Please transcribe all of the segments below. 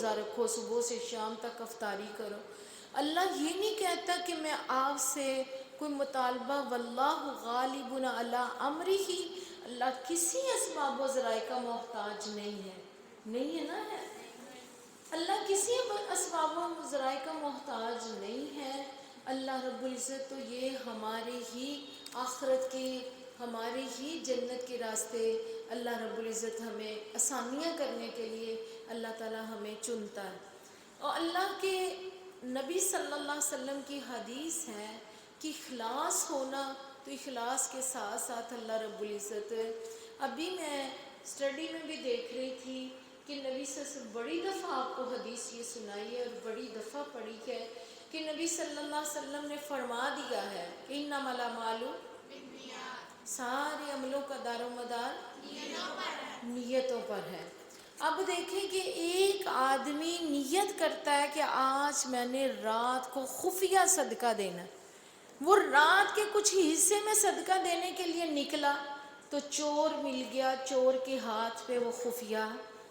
روزہ رکھو، صبح سے شام تک افطاری کرو۔ اللہ یہ نہیں کہتا کہ میں آپ سے کوئی مطالبہ، واللہ غالب علی امرہ، اللہ کسی اسباب و ذرائع کا محتاج نہیں ہے، نہیں ہے نا، ہے اللہ کسی اسباب و ذرائع کا محتاج نہیں ہے۔ اللہ رب العزت تو یہ ہمارے ہی آخرت کے، ہمارے ہی جنت کے راستے اللہ رب العزت ہمیں آسانیاں کرنے کے لیے اللہ تعالی ہمیں چنتا ہے۔ اور اللہ کے نبی صلی اللہ علیہ وسلم کی حدیث ہے کہ اخلاص ہونا، تو اخلاص کے ساتھ ساتھ اللہ رب العزت، ابھی میں اسٹڈی میں بھی دیکھ رہی تھی کہ نبی صلی اللہ علیہ وسلم بڑی دفعہ آپ کو حدیث یہ سنائی ہے اور بڑی دفعہ پڑھی ہے کہ نبی صلی اللہ علیہ وسلم نے فرما دیا ہے کہ انما الاعمال، سارے عملوں کا دار و مدار نیتوں پر ہے۔ اب دیکھیں کہ ایک آدمی نیت کرتا ہے کہ آج میں نے رات کو خفیہ صدقہ دینا ہے، وہ رات کے کچھ حصے میں صدقہ دینے کے لیے نکلا تو چور مل گیا، چور کے ہاتھ پہ وہ خفیہ،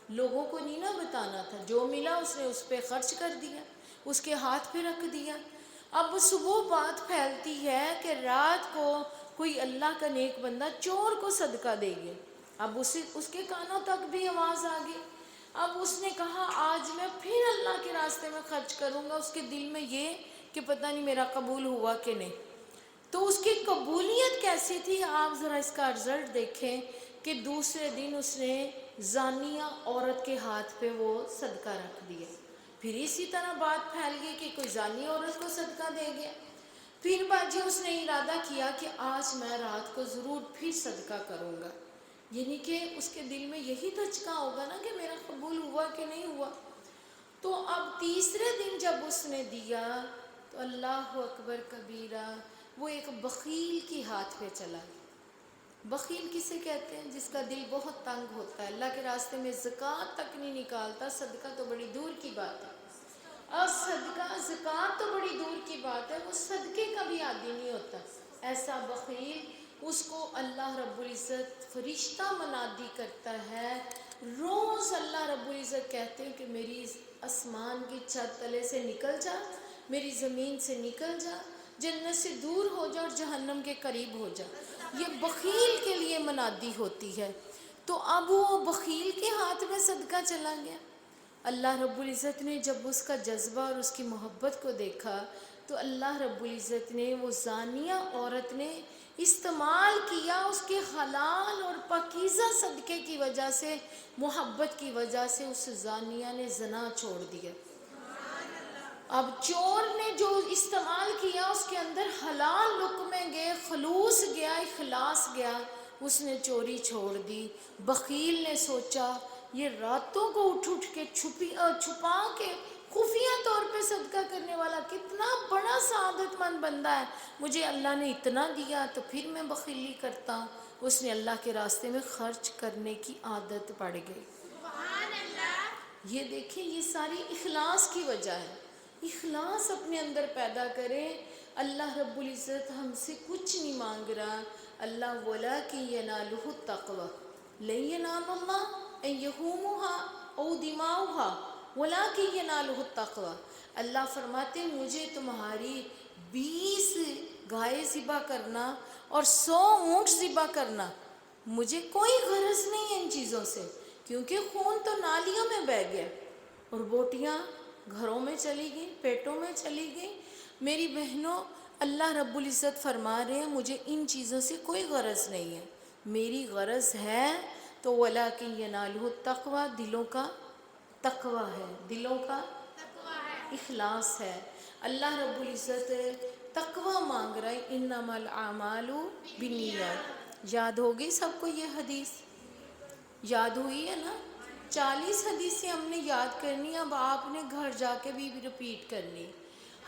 لوگوں کو نہیں نا بتانا تھا، جو ملا اس نے اس پہ خرچ کر دیا، اس کے ہاتھ پہ رکھ دیا۔ اب صبح بات پھیلتی ہے کہ رات کو کوئی اللہ کا نیک بندہ چور کو صدقہ دے گیا، اب اس کے کانوں تک بھی آواز آ گئی۔ اب اس نے کہا آج میں پھر اللہ کے راستے میں خرچ کروں گا، اس کے دل میں یہ کہ پتہ نہیں میرا قبول ہوا کہ نہیں۔ تو اس کی قبولیت کیسی تھی، آپ ذرا اس کا رزلٹ دیکھیں کہ دوسرے دن اس نے زانیہ عورت کے ہاتھ پہ وہ صدقہ رکھ دیا، پھر اسی طرح بات پھیل گئی کہ کوئی زانی عورت کو صدقہ دے گیا، پھر باجی اس نے ارادہ کیا کہ آج میں رات کو ضرور پھر صدقہ کروں گا، یعنی کہ اس کے دل میں یہی دھچکا ہوگا نا کہ میرا قبول ہوا کہ نہیں ہوا۔ تو اب تیسرے دن جب اس نے دیا تو اللہ اکبر کبیرہ، وہ ایک بخیل کے ہاتھ پہ چلا گیا۔ بخیل کسے کہتے ہیں؟ جس کا دل بہت تنگ ہوتا ہے، اللہ کے راستے میں زکوٰۃ تک نہیں نکالتا، صدقہ تو بڑی دور کی بات ہے، اور صدقہ زکوٰۃ تو بڑی دور کی بات ہے، وہ صدقے کا بھی عادی نہیں ہوتا۔ ایسا بخیل، اس کو اللہ رب العزت فرشتہ منادی کرتا ہے، روز اللہ رب العزت کہتے ہیں کہ میری آسمان کی چھت تلے سے نکل جا، میری زمین سے نکل جا، جنت سے دور ہو جا اور جہنم کے قریب ہو جا۔ یہ بخیل کے لیے منادی ہوتی ہے۔ تو اب وہ بخیل کے ہاتھ میں صدقہ چلا گیا۔ اللہ رب العزت نے جب اس کا جذبہ اور اس کی محبت کو دیکھا تو اللہ رب العزت نے، وہ زانیہ عورت نے استعمال کیا اس کے حلال اور پاکیزہ صدقے کی وجہ سے، محبت کی وجہ سے اس زانیہ نے زنا چھوڑ دیا۔ اب چور نے جو استعمال کیا اس کے اندر حلال لقمے گئے، خلوص گیا، اخلاص گیا، اس نے چوری چھوڑ دی۔ بخیل نے سوچا یہ راتوں کو اٹھ کے چھپا کے خفیہ طور پہ صدقہ کرنے والا کتنا بڑا سعادت مند بندہ ہے، مجھے اللہ نے اتنا دیا تو پھر میں بخیلی کرتا ہوں۔ اس نے اللہ کے راستے میں خرچ کرنے کی عادت پڑ گئی۔ یہ دیکھیں، یہ ساری اخلاص کی وجہ ہے۔ اخلاص اپنے اندر پیدا کریں۔ اللہ رب العزت ہم سے کچھ نہیں مانگ رہا، اللہ وَلَٰكِن يَنَالُهُ التَّقْوَىٰ لَن يَنَالَ اللَّهَ أَن يَحُومُهَا أَوْ دِمَاؤُهَا وَلَٰكِن يَنَالُهُ التَّقْوَىٰ۔ اللہ فرماتے ہیں مجھے تمہاری 20 گائے ذبح کرنا اور 100 اونٹ ذبح کرنا، مجھے کوئی غرض نہیں ہے ان چیزوں سے، کیونکہ خون تو نالیوں میں بہہ گیا اور بوٹیاں گھروں میں چلی گئیں، پیٹوں میں چلی گئیں۔ میری بہنوں، اللہ رب العزت فرما رہے ہیں مجھے ان چیزوں سے کوئی غرض نہیں ہے، میری غرض ہے تو وَلَٰكِن يَنَالُهُ التَّقْوَىٰ، دلوں کا تقویٰ ہے، دلوں کا اخلاص ہے۔ اللہ رب العزت تقویٰ مانگ رہا ہے، انما الاعمال بالنیات۔ یاد ہوگی سب کو یہ حدیث؟ یاد ہوئی ہے نا؟ 40 حدیثیں ہم نے یاد کرنی، اب آپ نے گھر جا کے بھی ریپیٹ کرنی،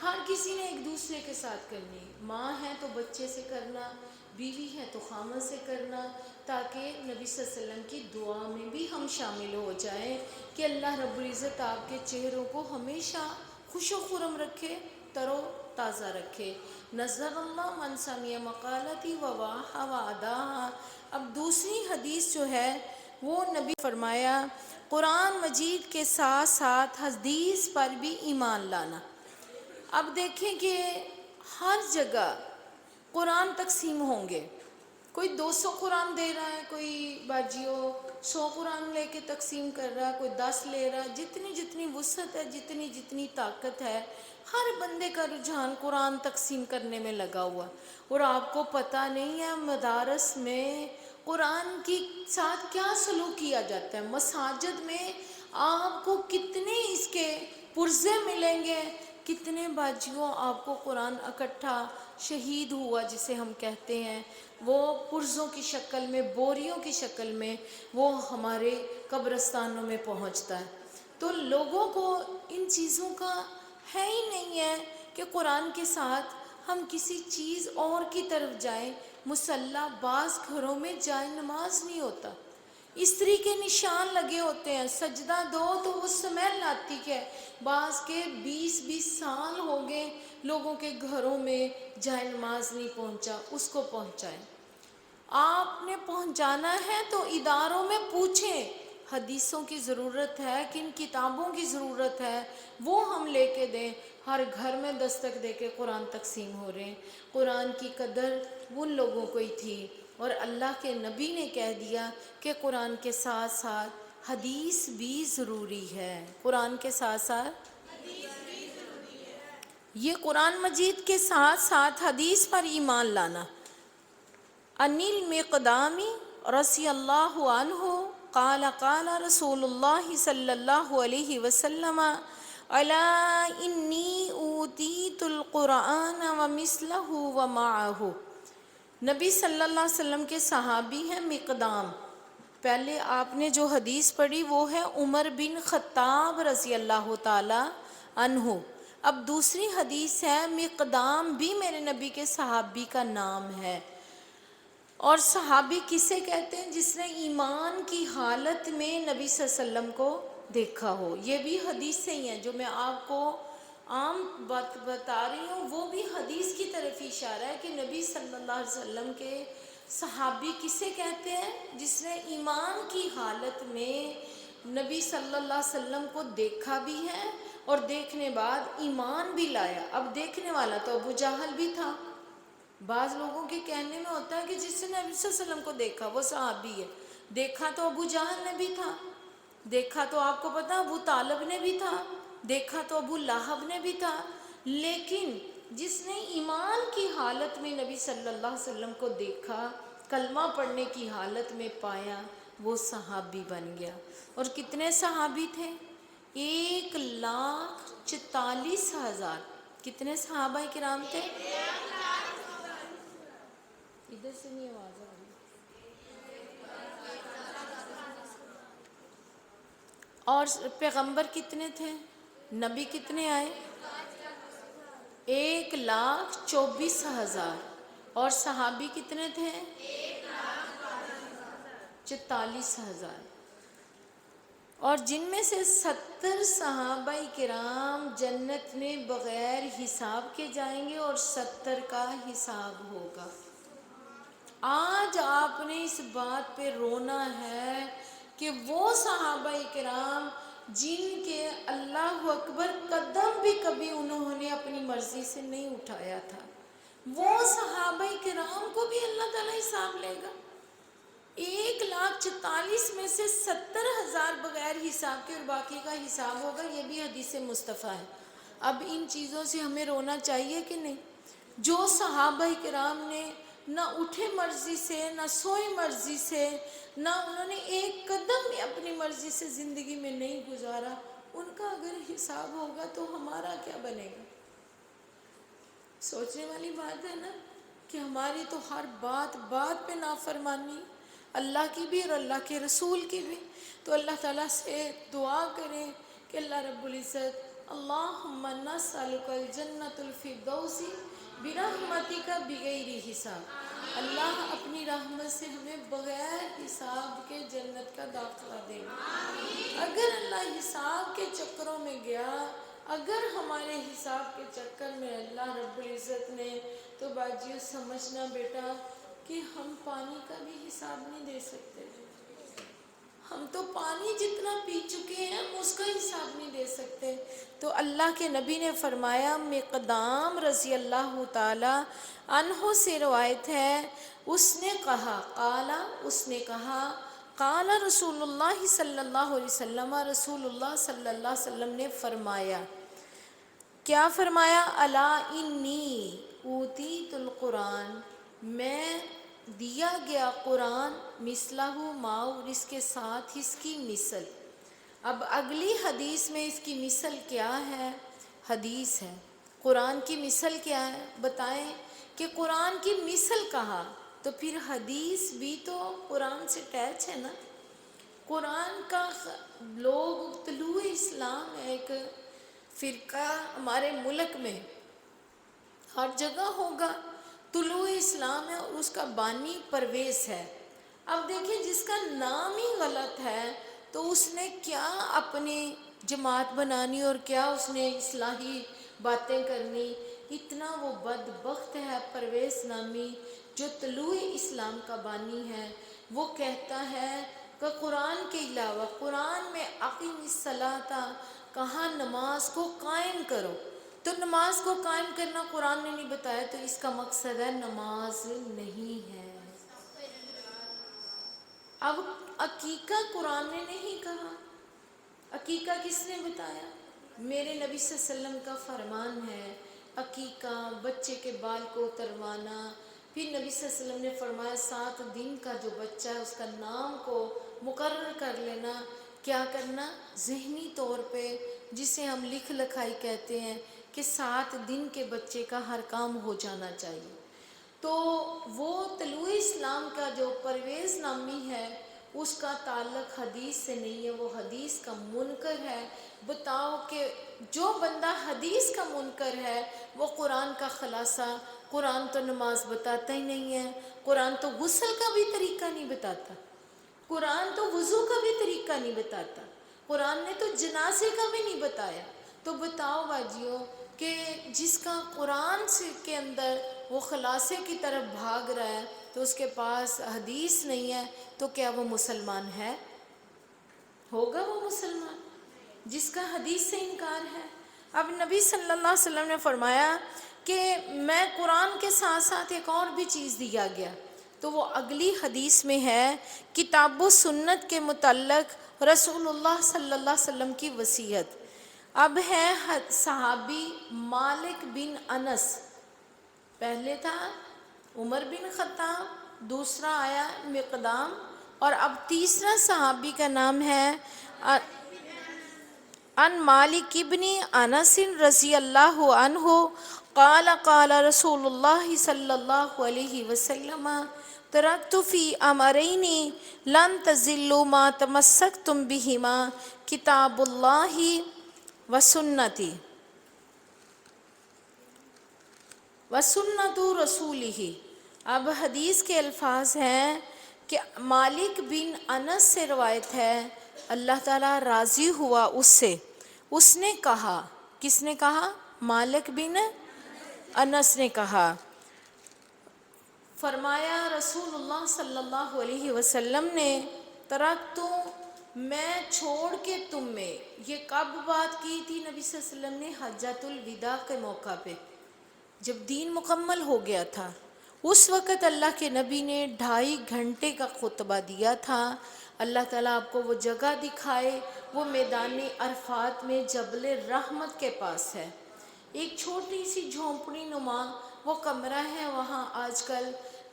ہر کسی نے ایک دوسرے کے ساتھ کرنی، ماں ہے تو بچے سے کرنا، بیوی ہے تو خامن سے کرنا، تاکہ نبی صلی اللہ علیہ وسلم کی دعا میں بھی ہم شامل ہو جائیں کہ اللہ رب العزت آپ کے چہروں کو ہمیشہ خوش و خرم رکھے، تر و تازہ رکھے۔ نظر اللہ من سمع مقالتی وواہ واداہا۔ اب دوسری حدیث جو ہے وہ نبی فرمایا قرآن مجید کے ساتھ ساتھ حدیث پر بھی ایمان لانا۔ اب دیکھیں کہ ہر جگہ قرآن تقسیم ہوں گے، کوئی 200 قرآن دے رہا ہے، کوئی باجیوں 100 قرآن لے کے تقسیم کر رہا ہے، کوئی 10 لے رہا ہے، جتنی جتنی وسعت ہے، جتنی جتنی طاقت ہے، ہر بندے کا رجحان قرآن تقسیم کرنے میں لگا ہوا۔ اور آپ کو پتہ نہیں ہے مدارس میں قرآن کے ساتھ کیا سلوک کیا جاتا ہے۔ مساجد میں آپ کو کتنے اس کے پرزے ملیں گے، کتنے باجیوں آپ کو قرآن اکٹھا شہید ہوا جسے ہم کہتے ہیں، وہ پرزوں کی شکل میں، بوریوں کی شکل میں وہ ہمارے قبرستانوں میں پہنچتا ہے۔ تو لوگوں کو ان چیزوں کا ہے ہی نہیں ہے کہ قرآن کے ساتھ ہم کسی چیز اور کی طرف جائیں۔ مصلی بعض گھروں میں جائے نماز نہیں ہوتا، استری کے نشان لگے ہوتے ہیں، سجدہ دو تو وہ سمیل آتی ہے۔ بعض کے 20 سال ہو گئے لوگوں کے گھروں میں جائے نماز نہیں پہنچا، اس کو پہنچائیں۔ آپ نے پہنچانا ہے تو اداروں میں پوچھیں، حدیثوں کی ضرورت ہے، کن کتابوں کی ضرورت ہے، وہ ہم لے کے دیں۔ ہر گھر میں دستک دے کے قرآن تقسیم ہو رہے ہیں۔ قرآن کی قدر ان لوگوں کو ہی تھی، اور اللہ کے نبی نے کہہ دیا کہ قرآن کے ساتھ ساتھ حدیث بھی ضروری ہے۔ قرآن کے ساتھ ساتھ یہ قرآن مجید کے ساتھ ساتھ حدیث پر ایمان لانا۔ انیل مقدامی رضی اللہ عنہ قال قال رسول اللہ صلی اللہ علیہ وسلم الا انی اوتیت القرآن ومثلہ ومعہ۔ نبی صلی اللہ علیہ وسلم کے صحابی ہیں مقدام۔ پہلے آپ نے جو حدیث پڑھی وہ ہے عمر بن خطاب رضی اللہ تعالی عنہ۔ اب دوسری حدیث ہے مقدام بھی میرے نبی کے صحابی کا نام ہے۔ اور صحابی کسے کہتے ہیں؟ جس نے ایمان کی حالت میں نبی صلی اللہ علیہ وسلم کو دیکھا ہو۔ یہ بھی حدیث سے ہی ہیں، جو میں آپ کو عام بات بتا رہی ہوں وہ بھی حدیث کی طرف ہی اشارہ ہے کہ نبی صلی اللہ علیہ وسلم کے صحابی کسے کہتے ہیں؟ جس نے ایمان کی حالت میں نبی صلی اللہ علیہ وسلم کو دیکھا بھی ہے اور دیکھنے بعد ایمان بھی لایا۔ اب دیکھنے والا تو ابو جہل بھی تھا۔ بعض لوگوں کے کہنے میں ہوتا ہے کہ جس نے نبی صلی اللہ علیہ وسلم کو دیکھا وہ صحابی ہے۔ دیکھا تو ابو جہل نے بھی تھا، دیکھا تو آپ کو پتا ابو طالب نے بھی تھا، دیکھا تو ابو لہب نے بھی تھا، لیکن جس نے ایمان کی حالت میں نبی صلی اللہ علیہ وسلم کو دیکھا، کلمہ پڑھنے کی حالت میں پایا، وہ صحابی بن گیا۔ اور کتنے صحابی تھے؟ 1,44,000۔ کتنے صحابہ کرام تھے؟ ادھر سے نہیں آواز آ رہی۔ اور پیغمبر کتنے تھے؟ نبی کتنے آئے؟ 1,24,000۔ اور صحابی کتنے تھے؟ 44,000۔ اور جن میں سے 70 صحابہ کرام جنت میں بغیر حساب کے جائیں گے اور 70 کا حساب ہوگا۔ آج آپ نے اس بات پہ رونا ہے کہ وہ صحابہ کرام جن کے اللہ اکبر قدم بھی کبھی انہوں نے اپنی مرضی سے نہیں اٹھایا تھا، وہ صحابہ کرام کو بھی اللہ تعالیٰ حساب لے گا۔ 1,44,000 میں سے 70,000 بغیر حساب کے اور باقی کا حساب ہوگا۔ یہ بھی حدیث مصطفیٰ ہے۔ اب ان چیزوں سے ہمیں رونا چاہیے کہ نہیں؟ جو صحابہ کرام نے نہ اٹھے مرضی سے، نہ سوئے مرضی سے، نہ انہوں نے ایک قدم بھی اپنی مرضی سے زندگی میں نہیں گزارا، ان کا اگر حساب ہوگا تو ہمارا کیا بنے گا؟ سوچنے والی بات ہے نا کہ ہماری تو ہر بات پہ نافرمانی، اللہ کی بھی اور اللہ کے رسول کی بھی۔ تو اللہ تعالیٰ سے دعا کریں کہ اللہ رب العزت اللہم نسألک الجنۃ الفردوس برحمتک بغیر حساب، اللہ اپنی رحمت سے ہمیں بغیر حساب کے جنت کا داخلہ دے۔ اگر اللہ حساب کے چکروں میں گیا، اگر ہمارے حساب کے چکر میں اللہ رب العزت نے، تو باجیوں سمجھنا بیٹا کہ ہم پانی کا بھی حساب نہیں دے سکتے، ہم تو پانی جتنا پی چکے ہیں ہم اس کا حساب نہیں دے سکتے۔ تو اللہ کے نبی نے فرمایا، مقدام رضی اللہ تعالی عنہ سے روایت ہے، اس نے کہا، قالا، اس نے کہا، قال رسول اللہ صلی اللہ علیہ وسلم، رسول اللہ صلی اللہ علیہ وسلم نے فرمایا، کیا فرمایا؟ الا انی اوتیت القرآن، میں دیا گیا قرآن، مثلہ ماؤ، اس کے ساتھ اس کی مثل۔ اب اگلی حدیث میں اس کی مثل کیا ہے؟ حدیث ہے، قرآن کی مثل کیا ہے؟ بتائیں کہ قرآن کی مثل کہا تو پھر حدیث بھی تو قرآن سے ٹیچ ہے نا۔ قرآن کا لوگ، طلوع اسلام ایک فرقہ ہمارے ملک میں ہر جگہ ہوگا، طلوع اسلام ہے اور اس کا بانی پرویز ہے۔ اب دیکھیں جس کا نام ہی غلط ہے تو اس نے کیا اپنی جماعت بنانی اور کیا اس نے اصلاحی باتیں کرنی۔ اتنا وہ بدبخت ہے پرویز نامی جو طلوع اسلام کا بانی ہے، وہ کہتا ہے کہ قرآن کے علاوہ، قرآن میں اقیم الصلاۃ کہاں نماز کو قائم کرو، تو نماز کو قائم کرنا قرآن نے نہیں بتایا، تو اس کا مقصد ہے نماز نہیں ہے۔ اب عقیقہ قرآن نے نہیں کہا، عقیقہ کس نے بتایا؟ میرے نبی صلی اللہ علیہ وسلم کا فرمان ہے، عقیقہ بچے کے بال کو اتروانا۔ پھر نبی صلی اللہ علیہ وسلم نے فرمایا 7 دن کا جو بچہ ہے اس کا نام کو مقرر کر لینا۔ کیا کرنا؟ ذہنی طور پہ، جسے ہم لکھ لکھائی کہتے ہیں، کہ 7 دن کے بچے کا ہر کام ہو جانا چاہیے۔ تو وہ طلوع اسلام کا جو پرویز نامی ہے اس کا تعلق حدیث سے نہیں ہے، وہ حدیث کا منکر ہے۔ بتاؤ کہ جو بندہ حدیث کا منکر ہے وہ قرآن کا خلاصہ، قرآن تو نماز بتاتا ہی نہیں ہے، قرآن تو غسل کا بھی طریقہ نہیں بتاتا، قرآن تو وضو کا بھی طریقہ نہیں بتاتا، قرآن نے تو جنازے کا بھی نہیں بتایا۔ تو بتاؤ باجیوں کہ جس کا قرآن سے کے اندر وہ خلاصے کی طرف بھاگ رہا ہے تو اس کے پاس حدیث نہیں ہے، تو کیا وہ مسلمان ہے؟ ہوگا وہ مسلمان جس کا حدیث سے انکار ہے؟ اب نبی صلی اللہ علیہ وسلم نے فرمایا کہ میں قرآن کے ساتھ ساتھ ایک اور بھی چیز دیا گیا، تو وہ اگلی حدیث میں ہے، کتاب و سنت کے متعلق رسول اللہ صلی اللہ علیہ وسلم کی وصیت۔ اب ہے صحابی مالک بن انس، پہلے تھا عمر بن خطاب، دوسرا آیا مقدام، اور اب تیسرا صحابی کا نام ہے ان مالک ابن انس رضی اللہ عنہ قال قال رسول اللہ صلی اللہ علیہ وسلم ترکت فی امرین لن تضلوا ما تمسکتم بہما کتاب اللہ وسنتی وسنت رسولہ۔ اب حدیث کے الفاظ ہیں کہ مالک بن انس سے روایت ہے، اللہ تعالیٰ راضی ہوا اس سے، اس نے کہا، کس نے کہا؟ مالک بن انس نے کہا، فرمایا رسول اللہ صلی اللہ علیہ وسلم نے، ترکتو، میں چھوڑ کے تم میں، یہ کب بات کی تھی نبی صلی اللہ علیہ وسلم نے؟ حجۃ الوداع کے موقع پہ، جب دین مکمل ہو گیا تھا، اس وقت اللہ کے نبی نے 2.5 گھنٹے کا خطبہ دیا تھا۔ اللہ تعالیٰ آپ کو وہ جگہ دکھائے، وہ میدان عرفات میں جبل رحمت کے پاس ہے، ایک چھوٹی سی جھونپڑی نما وہ کمرہ ہے، وہاں آج کل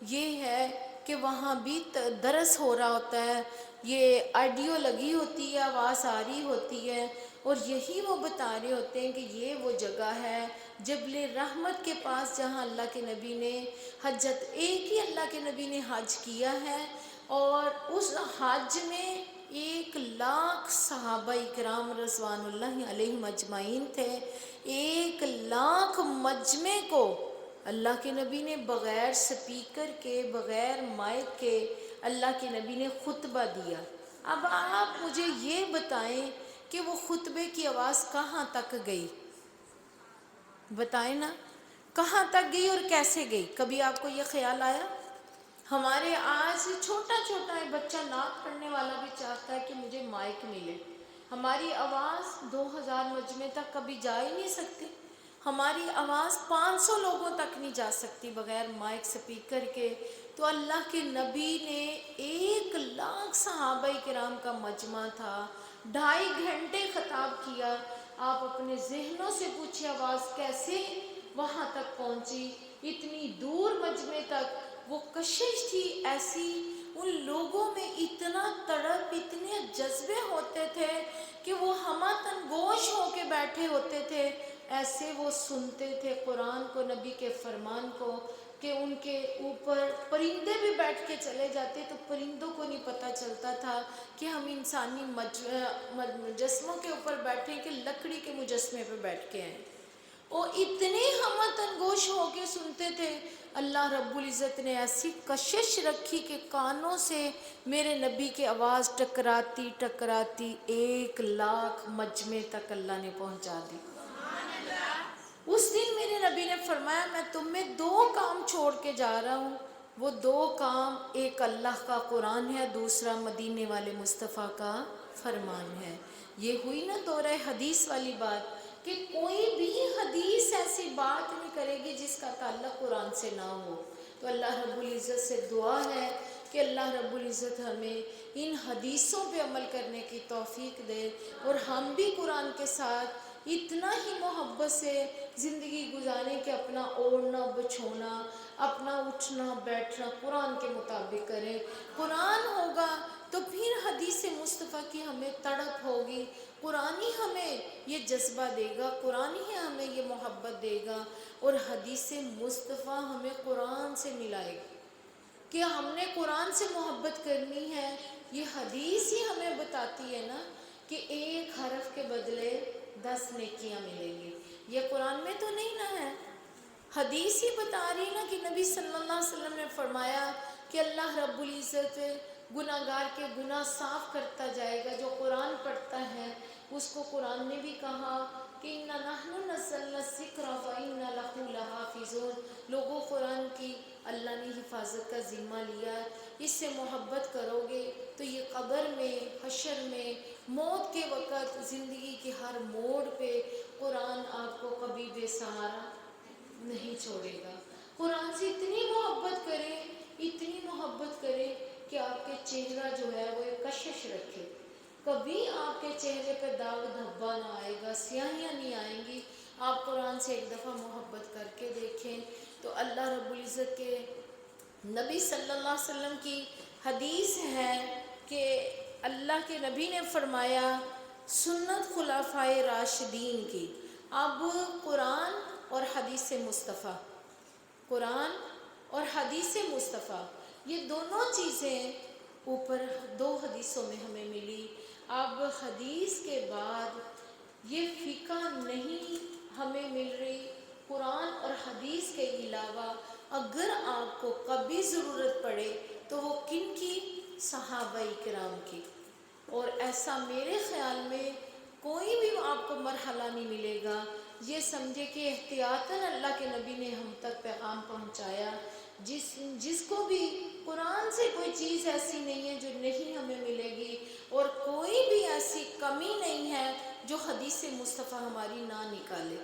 یہ ہے کہ وہاں بھی درس ہو رہا ہوتا ہے، یہ آڈیو لگی ہوتی ہے، آواز آ رہی ہوتی ہے، اور یہی وہ بتا رہے ہوتے ہیں کہ یہ وہ جگہ ہے جبل رحمت کے پاس جہاں اللہ کے نبی نے حجت، ایک ہی اللہ کے نبی نے حج کیا ہے، اور اس حج میں 1,00,000 صحابہ اکرام رضوان اللہ علیہم اجمعین تھے۔ 1,00,000 مجمع کو اللہ کے نبی نے بغیر سپیکر کے، بغیر مائک کے اللہ کے نبی نے خطبہ دیا۔ اب آپ مجھے یہ بتائیں کہ وہ خطبے کی آواز کہاں تک گئی؟ بتائیں نا، کہاں تک گئی اور کیسے گئی؟ کبھی آپ کو یہ خیال آیا؟ ہمارے آج چھوٹا چھوٹا ہے بچہ نعت پڑھنے والا بھی چاہتا ہے کہ مجھے مائک ملے. ہماری آواز 2000 مجمع تک کبھی جا ہی نہیں سکتی. ہماری آواز 500 لوگوں تک نہیں جا سکتی بغیر مائک سپیکر کے. تو اللہ کے نبی نے 1,00,000 صحابہ کرام کا مجمع تھا, 2.5 گھنٹے خطاب کیا. آپ اپنے ذہنوں سے پوچھیں آواز کیسے وہاں تک پہنچی, اتنی دور مجمع تک. وہ کشش تھی ایسی, ان لوگوں میں اتنا تڑپ, اتنے جذبے ہوتے تھے کہ وہ ہمہ تنگوش ہو کے بیٹھے ہوتے تھے. ایسے وہ سنتے تھے قرآن کو, نبی کے فرمان کو, کہ ان کے اوپر پرندے بھی بیٹھ کے چلے جاتے تو پرندوں کو نہیں پتہ چلتا تھا کہ ہم انسانی مجسموں کے اوپر بیٹھے کہ لکڑی کے مجسمے پہ بیٹھ کے ہیں. وہ اتنے ہمہ تنگوش ہو کے سنتے تھے. اللہ رب العزت نے ایسی کشش رکھی کہ کانوں سے میرے نبی کی آواز ٹکراتی ٹکراتی 1,00,000 مجمع تک اللہ نے پہنچا دی. اس دن میرے نبی نے فرمایا میں تم میں 2 کام چھوڑ کے جا رہا ہوں. وہ 2 کام, ایک اللہ کا قرآن ہے, دوسرا مدینے والے مصطفیٰ کا فرمان ہے. یہ ہوئی نا دورہ حدیث والی بات کہ کوئی بھی حدیث ایسی بات نہیں کرے گی جس کا تعلق قرآن سے نہ ہو. تو اللہ رب العزت سے دعا ہے کہ اللہ رب العزت ہمیں ان حدیثوں پہ عمل کرنے کی توفیق دے, اور ہم بھی قرآن کے ساتھ اتنا ہی محبت سے زندگی گزاریں کہ اپنا اوڑھنا بچھونا, اپنا اٹھنا بیٹھنا قرآن کے مطابق کریں. قرآن ہوگا تو پھر حدیث مصطفیٰ کی ہمیں تڑپ ہوگی, قرآن ہی ہمیں یہ جذبہ دے گا, قرآن ہی ہمیں یہ محبت دے گا, اور حدیث مصطفیٰ ہمیں قرآن سے ملائے گا کہ ہم نے قرآن سے محبت کرنی ہے. یہ حدیث ہی ہمیں بتاتی ہے نا کہ 1 حرف کے بدلے 10 نیکیاں ملیں گی. یہ قرآن میں تو نہیں نا ہے, حدیث ہی بتا رہی نا کہ نبی صلی اللہ علیہ وسلم نے فرمایا کہ اللہ رب العزت گناہ گار کے گناہ صاف کرتا جائے گا. جو قرآن پڑھتا ہے اس کو قرآن نے بھی کہا کہ اِنَّا نَحْنُ نَزَّلْنَا الذِّكْرَ وَإِنَّا لَهُ لَحَافِظُونَ. لوگوں قرآن کی اللہ نے حفاظت کا ذمہ لیا ہے. اس سے محبت کرو گے تو یہ قبر میں, حشر میں, موت کے وقت, زندگی کے ہر موڑ پہ قرآن آپ کو کبھی بے سہارا نہیں چھوڑے گا. قرآن سے اتنی محبت کریں, اتنی محبت کریں کہ آپ کے چہرہ جو ہے وہ ایک کشش رکھے. کبھی آپ کے چہرے پہ داغ دھبا نہ آئے گا, سیاہیاں نہیں آئیں گی. آپ قرآن سے ایک دفعہ محبت کر کے دیکھیں تو اللہ رب العزت کے نبی صلی اللہ علیہ وسلم کی حدیث ہے کہ اللہ کے نبی نے فرمایا سنت خلفائے راشدین کی. اب قرآن اور حدیث مصطفیٰ, قرآن اور حدیث مصطفیٰ, یہ دونوں چیزیں اوپر 2 حدیثوں میں ہمیں ملی. اب حدیث کے بعد یہ فقہ نہیں ہمیں مل رہی. قرآن اور حدیث کے علاوہ اگر آپ کو کبھی ضرورت پڑے تو وہ کن کی, صحابہ کرام کی. اور ایسا میرے خیال میں کوئی بھی آپ کو مرحلہ نہیں ملے گا. یہ سمجھے کہ احتیاطاً اللہ کے نبی نے ہم تک پیغام پہنچایا. جس کو بھی قرآن سے کوئی چیز ایسی نہیں ہے جو نہیں ہمیں ملے گی, اور کوئی بھی ایسی کمی نہیں ہے جو حدیث مصطفیٰ ہماری نہ نکالے,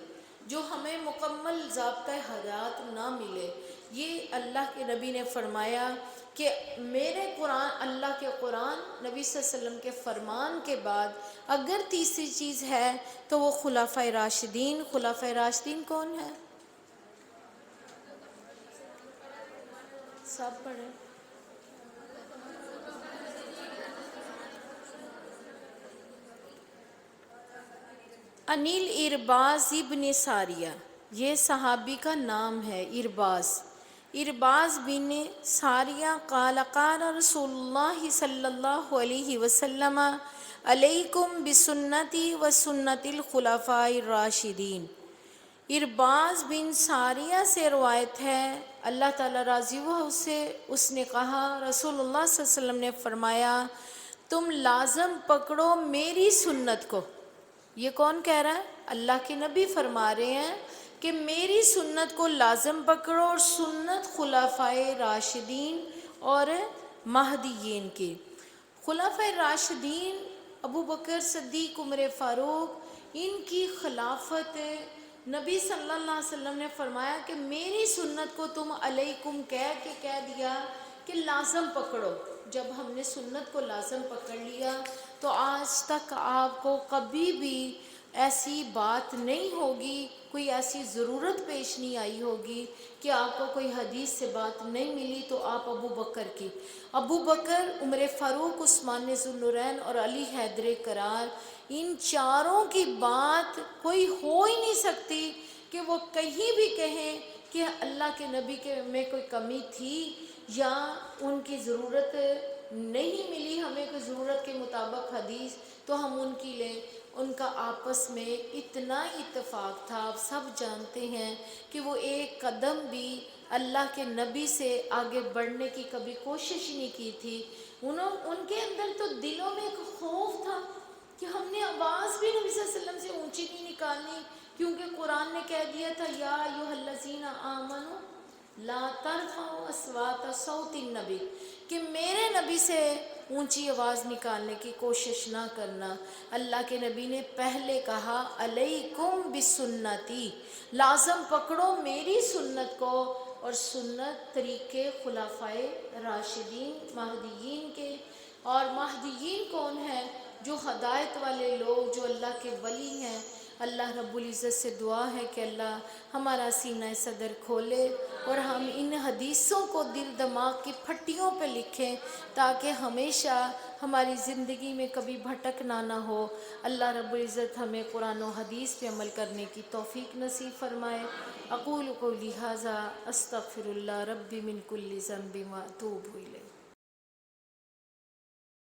جو ہمیں مکمل ضابطۂ حیات نہ ملے. یہ اللہ کے نبی نے فرمایا کہ میرے قرآن, اللہ کے قرآن, نبی صلی اللہ علیہ وسلم کے فرمان کے بعد اگر تیسری چیز ہے تو وہ خلفائے راشدین. خلفائے راشدین کون ہے؟ سب پڑھیں. انیل ارباز ابن ساریہ, یہ صحابی کا نام ہے. ارباز بن ساریہ قال قال رسول اللہ صلی اللہ علیہ وسلم علیکم بسنتی و سنت الخلفاء الراشدین. ارباز بن ساریہ سے روایت ہے, اللہ تعالیٰ راضی ہوا اس سے, اس نے کہا رسول اللہ صلی اللہ علیہ وسلم نے فرمایا تم لازم پکڑو میری سنت کو. یہ کون کہہ رہا ہے؟ اللہ کے نبی فرما رہے ہیں کہ میری سنت کو لازم پکڑو, اور سنت خلفائے راشدین اور مہدیین کے۔ خلفائے راشدین ابو بکر صدیق عمر فاروق، ان کی خلافت نبی صلی اللہ علیہ وسلم نے فرمایا کہ میری سنت کو تم علیکم کہہ دیا کہ لازم پکڑو۔ جب ہم نے سنت کو لازم پکڑ لیا تو آج تک آپ کو کبھی بھی ایسی بات نہیں ہوگی، کوئی ایسی ضرورت پیش نہیں آئی ہوگی کہ آپ کو کوئی حدیث سے بات نہیں ملی تو آپ ابو بکر کی، ابو بکر، عمر فاروق، عثمان ذو النورین اور علی حیدر کرار، ان چاروں کی بات کوئی ہو ہی نہیں سکتی کہ وہ کہیں بھی کہیں کہ اللہ کے نبی کے میں کوئی کمی تھی یا ان کی ضرورت نہیں ملی ہمیں کوئی ضرورت کے مطابق حدیث تو ہم ان کی لیں۔ ان کا آپس میں اتنا اتفاق تھا، آپ سب جانتے ہیں کہ وہ ایک قدم بھی اللہ کے نبی سے آگے بڑھنے کی کبھی کوشش نہیں کی تھی۔ ان کے اندر تو دلوں میں ایک خوف تھا کہ ہم نے آواز بھی نبی صلی اللہ علیہ وسلم سے اونچی نہیں نکالنی، کیونکہ قرآن نے کہہ دیا تھا یا ایھا الذین آمنوا لا ترفعوا اصوات صوت النبی، کہ میرے نبی سے اونچی آواز نکالنے کی کوشش نہ کرنا۔ اللہ کے نبی نے پہلے کہا علیکم بسنتی، لازم پکڑو میری سنت کو، اور سنت طریقے خلفائے راشدین مہدیین کے۔ اور مہدیین کون ہیں؟ جو ہدایت والے لوگ، جو اللہ کے ولی ہیں۔ اللہ رب العزت سے دعا ہے کہ اللہ ہمارا سینہ صدر کھولے اور ہم ان حدیثوں کو دل دماغ کی پھٹیوں پہ لکھیں تاکہ ہمیشہ ہماری زندگی میں کبھی بھٹکنا نہ ہو۔ اللہ رب العزت ہمیں قرآن و حدیث پہ عمل کرنے کی توفیق نصیب فرمائے۔ اقول قولی ھذا استغفر اللہ ربی من کل ذنب واتوب الیہ۔